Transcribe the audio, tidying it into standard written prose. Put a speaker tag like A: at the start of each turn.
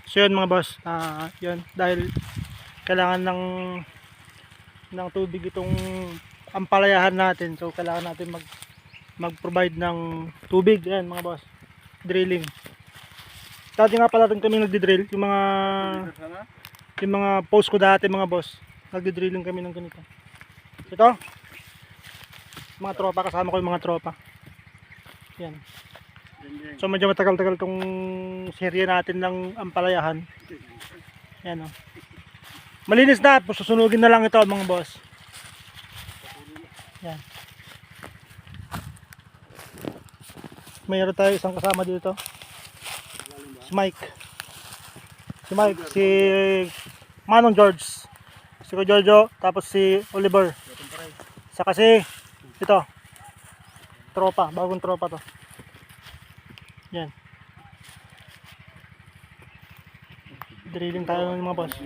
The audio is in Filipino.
A: So yun mga boss, yun, dahil kailangan ng tubig itong ampalayahan natin. So kailangan natin mag-provide ng tubig. Yan mga boss, drilling. Dati nga pala rin kami nagdi-drill, yung mga post ko dati mga boss, nagdi-drilling kami ng ganito. Ito, mga tropa, kasama ko yung mga tropa. Yan. So medyo matagal-tagal tong serye natin ng ampalayahan. Yan o. Malinis na, susunugin na lang ito mga boss. Yan. Mayroon tayo isang kasama dito. Si Mike. Si Manong George. Si Ko Jojo, tapos si Oliver. Saka si ito. Tropa, bagong tropa to. Yan. Drilling tayo ng mga boss.